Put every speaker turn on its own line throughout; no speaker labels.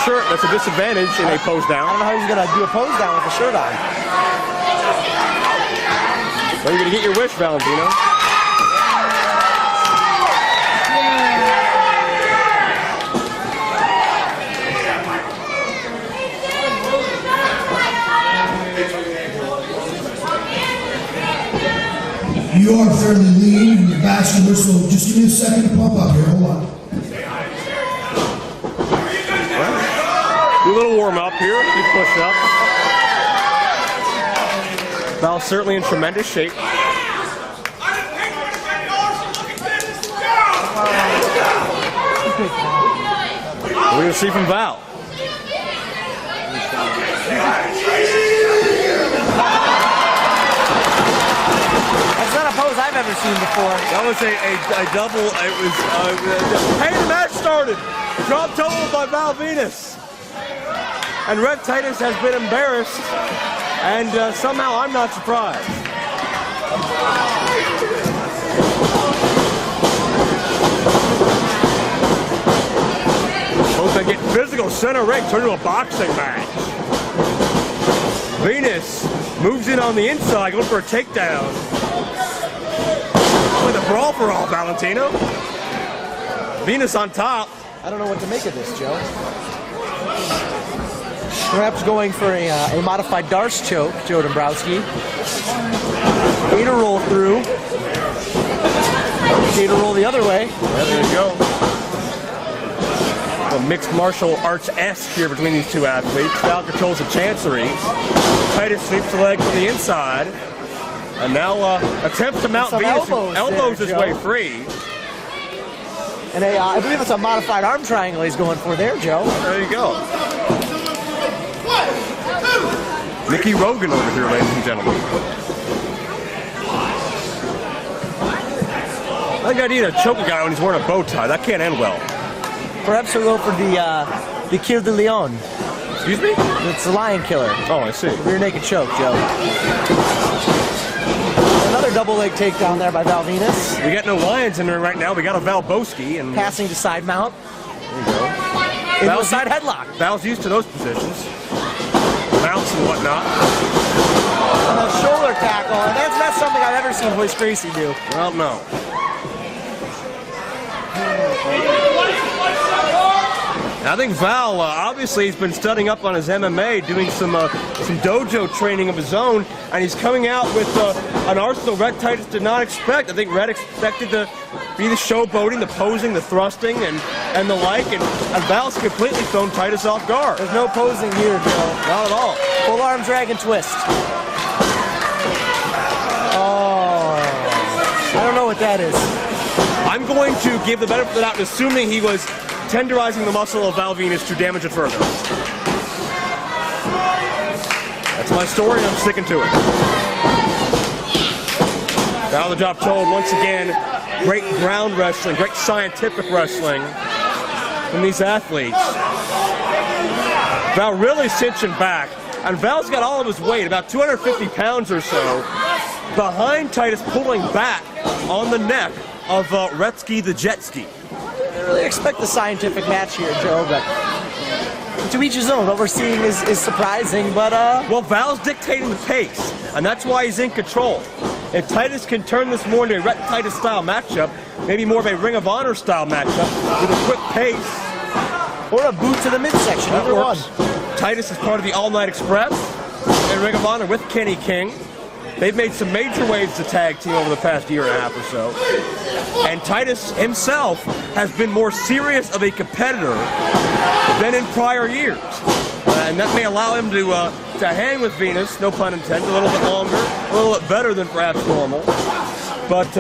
shirt. That's a disadvantage in a pose down.
I don't know how he's going to do a pose down with the shirt on.
Well, you're going to get your wish, Valentino.
You are fairly lean and you're vascular, so just give me a second to pump up here. Hold on.
Do a little warm up here. You push up. Val's certainly in tremendous shape. We're going to see from Val.
That's not a pose I've ever seen before.
That was a double. It was. Hey, the match started. Drop total by Val Venis. And Rhett Titus has been embarrassed. And somehow I'm not surprised. Both they get physical. Center ring turned into a boxing match. Venis moves in on the inside, going for a takedown. With a brawl for all, Valentino. Venis on top.
I don't know what to make of this, Joe. Perhaps going for a modified Darce choke, Joe Dombrowski. Gator roll through. Gator roll the other way.
Yeah, there you go. A mixed martial arts-esque here between these two athletes. Val controls the chancery. Titus sweeps the leg from the inside. And now attempts to mount Venis, elbows his way free.
And I believe it's a modified arm triangle he's going for there, Joe.
There you go. Mickey Rogan over here, ladies and gentlemen. I think I need to choke a guy when he's wearing a bow tie. That can't end well.
Perhaps we'll go for the Kill de Leon.
Excuse me?
It's the lion killer.
Oh, I see.
Rear naked choke, Joe. Another double leg takedown there by Val Venis.
We got no lions in there right now. We got a Val Boski and
passing to side mount.
There you go.
Val's side headlock.
Val's used to those positions. Mounts and whatnot.
And a shoulder tackle, and that's not something I've ever seen Hoist Gracie do.
Well, no. I think Val, obviously, he's been studying up on his MMA, doing some dojo training of his own, and he's coming out with an arsenal Rhett Titus did not expect. I think Rhett expected to be the showboating, the posing, the thrusting, and the like, and Val's completely thrown Titus off guard.
There's no posing here, Joe.
Not at all.
Full arm dragon twist. Oh, I don't know what that is.
I'm going to give the benefit of the doubt, assuming he was tenderizing the muscle of Val Venis to damage it further. That's my story, and I'm sticking to it. Now the job told, once again, great ground wrestling, great scientific wrestling from these athletes. Val really cinching back, and Val's got all of his weight, about 250 pounds or so, behind Titus, pulling back on the neck of Retsky the Jet Ski.
I really expect the scientific match here, Joe, but to each his own. What we're seeing is surprising, but
well, Val's dictating the pace, and that's why he's in control. If Titus can turn this more into a Rhett Titus style matchup, maybe more of a Ring of Honor style matchup with a quick pace,
or a boot to the midsection, either one.
Titus is part of the All Night Express and Ring of Honor with Kenny King. They've made some major waves to tag team over the past year and a half or so. And Titus himself has been more serious of a competitor than in prior years. And that may allow him to hang with Venis, no pun intended, a little bit longer, a little bit better than perhaps normal. But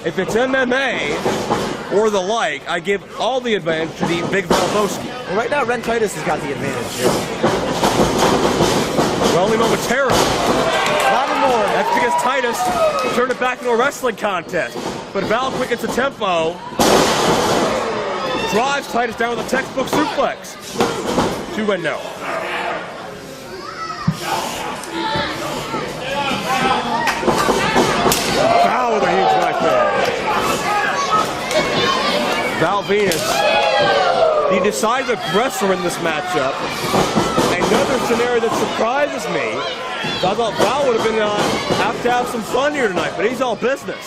if it's MMA or the like, I give all the advantage to the big Valboski.
Well, right now, Rhett Titus has got the advantage here.
Well, only momentarily.
Not anymore.
That's because Titus turned it back into a wrestling contest. But Val quickens the tempo, drives Titus down with a textbook suplex. 2-0. Val with a huge knife there. Val Venis the decisive aggressor in this matchup. Another scenario that surprises me. I thought Val would have been have to have some fun here tonight, but he's all business.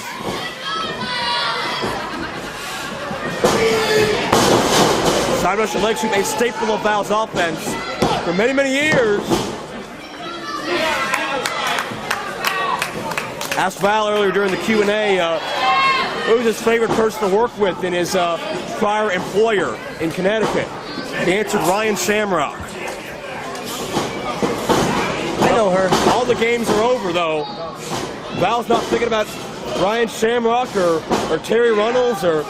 Side Russian leg sweep, a staple of Val's offense for many, many years. Asked Val earlier during the Q&A who was his favorite person to work with in his prior employer in Connecticut. He answered Ryan Shamrock.
I know her.
All the games are over, though. Val's not thinking about Ryan Shamrock or Terry Runnels or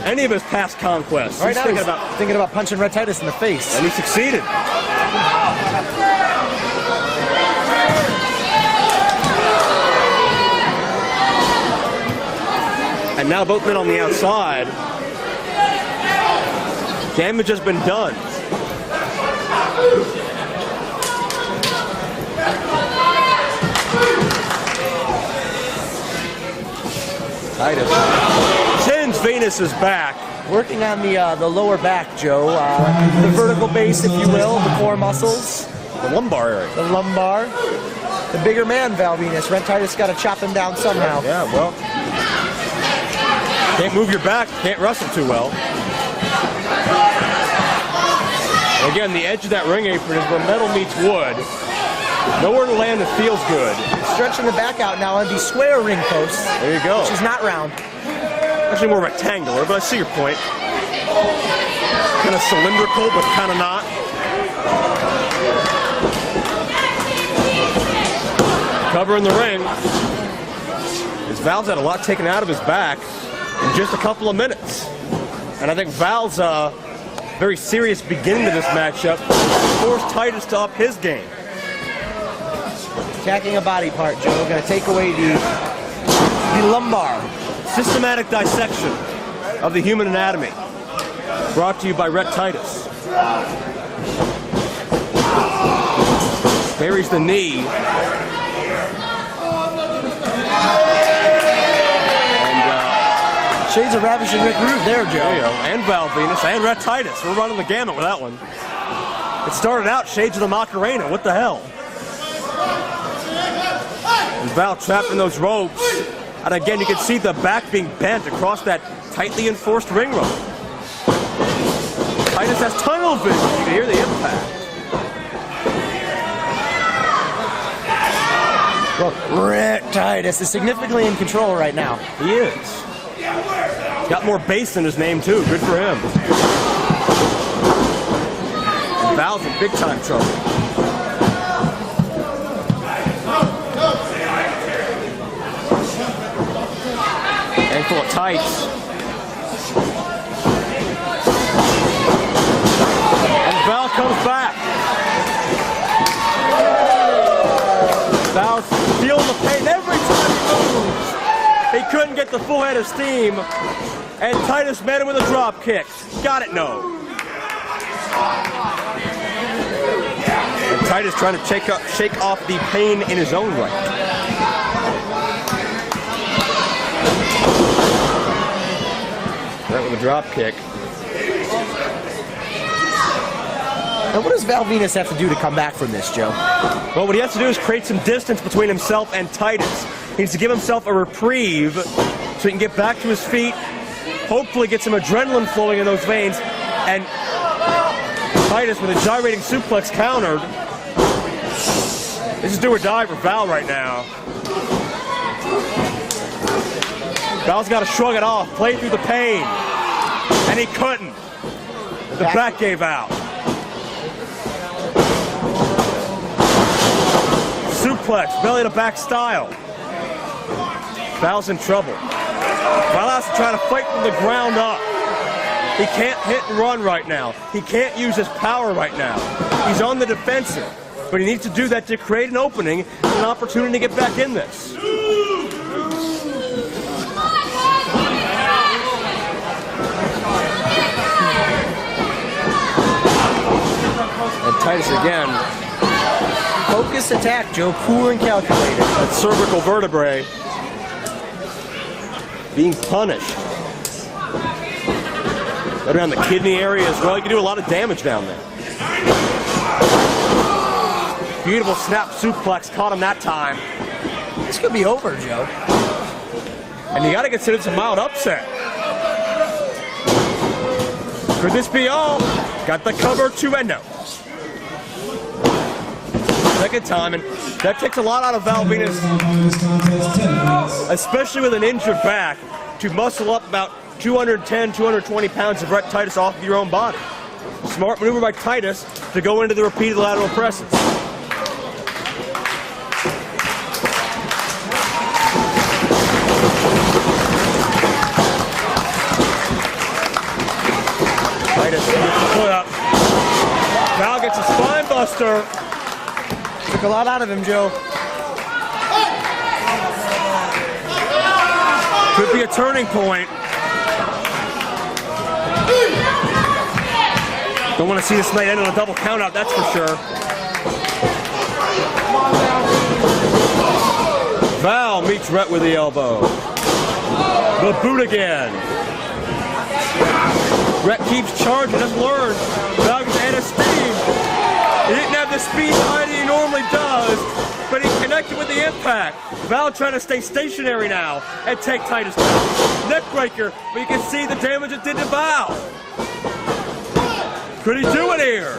any of his past conquests.
Right now he's thinking about punching Rhett Titus in the face.
And he succeeded. And now both men on the outside. Damage has been done. Titus. Since Venis is back.
Working on the lower back, Joe. The vertical base, if you will, the core muscles.
The lumbar area.
The lumbar. The bigger man, Val Venis. Rhett Titus got to chop him down somehow.
Yeah, well. Can't move your back, can't wrestle too well. Again, the edge of that ring apron is where metal meets wood. Nowhere to land that feels good.
Stretching the back out now on the square ring post.
There you go.
Which is not round.
Actually more rectangular, but I see your point. Kind of cylindrical, but kind of not. Cover in the ring. As Val's had a lot taken out of his back in just a couple of minutes. And I think Val's very serious beginning to this matchup forced Titus to up his game.
Attacking a body part, Joe. Going to take away the lumbar.
Systematic dissection of the human anatomy. Brought to you by Rhett Titus. Buries the knee.
Shades of Ravishing Rick Rude there, Joe.
There you go. And Val Venis and Rhett Titus. We're running the gamut with that one. It started out Shades of the Macarena. What the hell? And Val trapped in those ropes. And again, you can see the back being bent across that tightly enforced ring rope. Titus has tunnel vision. You can hear the impact.
Look, Rhett Titus is significantly in control right now.
He is. He's got more bass in his name, too. Good for him. And Val's in big-time trouble. Ankle of tights. And Val comes back. Val's feeling the pain every time he moves. He couldn't get the full head of steam, and Titus met him with a drop kick. Got it, no. And Titus trying to shake off the pain in his own right. Right with a drop kick.
And what does Val Venis have to do to come back from this, Joe?
Well, what he has to do is create some distance between himself and Titus. He needs to give himself a reprieve so he can get back to his feet, hopefully get some adrenaline flowing in those veins, and Titus with a gyrating suplex countered. This is do or die for Val right now. Val's got to shrug it off, play through the pain, and he couldn't. The back gave out. Suplex, belly to back style. Val's in trouble. Val has to try to fight from the ground up. He can't hit and run right now. He can't use his power right now. He's on the defensive, but he needs to do that to create an opening and an opportunity to get back in this. And Titus again.
Focused attack, Joe. Cool and calculated.
That cervical vertebrae being punished. Right around the kidney area as well. You can do a lot of damage down there. Beautiful snap suplex, caught him that time.
This could be over, Joe.
And you got to consider it's a mild upset. Could this be all? Got the cover to Endo. Second time, and that takes a lot out of Val Venis, especially with an injured back, to muscle up about 210, 220 pounds of Rhett Titus off of your own body. Smart maneuver by Titus to go into the repeated lateral presses. Titus gets the foot up. Val gets a spine buster.
Took a lot out of him, Joe.
Could be a turning point. Don't want to see this night end on a double count out, that's for sure. Val meets Rhett with the elbow. The boot again. Rhett keeps charging, doesn't learn. Val gets added speed. He didn't have the speed he normally does, but he connected with the impact. Val trying to stay stationary now and take Titus down. Neck breaker, but you can see the damage it did to Val. Could he do it here?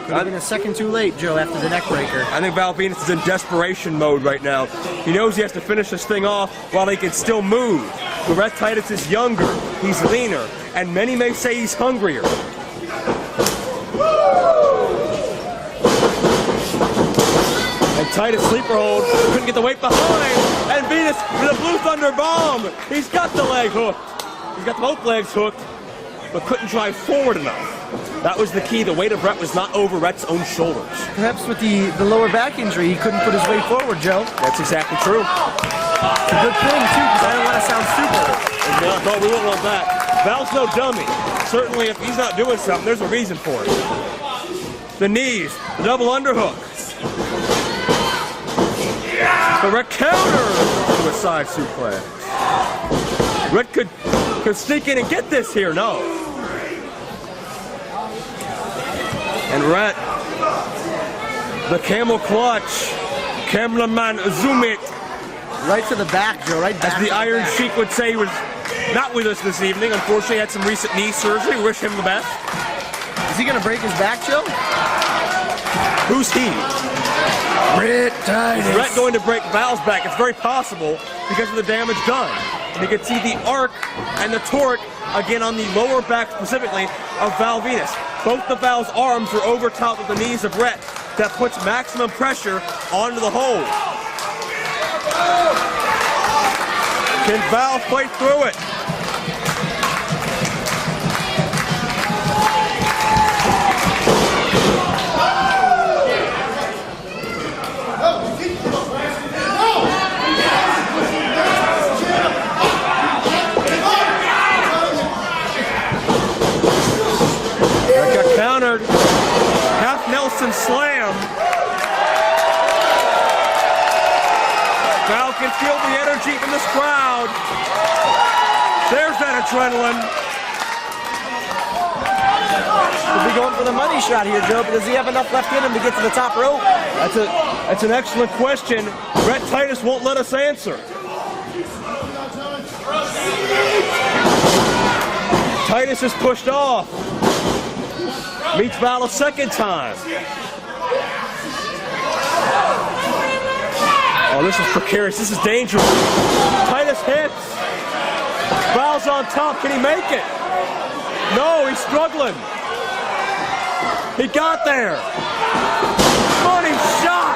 Could have been a second too late, Joe, after the neck breaker.
I think Val Venis is in desperation mode right now. He knows he has to finish this thing off while he can still move. But Rhett Titus is younger, he's leaner, and many may say he's hungrier. And Titus sleeper hold, couldn't get the weight behind, and Venis with a Blue Thunder bomb. He's got the leg hooked. He's got both legs hooked, but couldn't drive forward enough. That was the key. The weight of Rhett was not over Rhett's own shoulders.
Perhaps with the lower back injury, he couldn't put his weight forward, Joe.
That's exactly true.
It's a good thing, too, because I don't want to sound stupid.
No, we won't want that. Val's no dummy. Certainly, if he's not doing something, there's a reason for it. The knees, the double underhook. The Rhett counter to a side suplex. Rhett could sneak in and get this here. No. And Rhett, the camel clutch. Cameraman, zoom it.
Right to the back, Joe. Right back.
As the Iron Sheik would say, he was not with us this evening. Unfortunately, he had some recent knee surgery. We wish him the best.
Is he going to break his back, Joe?
Who's he?
Rhett Titus.
Is Rhett going to break Val's back? It's very possible because of the damage done. And you can see the arc and the torque again on the lower back specifically of Val Venis. Both of Val's arms are over top of the knees of Rhett. That puts maximum pressure onto the hold. Can Val fight through it? Countered. Half Nelson slam. Val can feel the energy from this crowd. There's that adrenaline.
Could be going for the money shot here, Joe, but does he have enough left in him to get to the top rope?
That's an excellent question. Rhett Titus won't let us answer. Titus is pushed off. Meets Val a second time. Oh, this is precarious. This is dangerous. Titus hits. Val's on top. Can he make it? No, he's struggling. He got there. Money shot.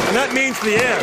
And that means the end.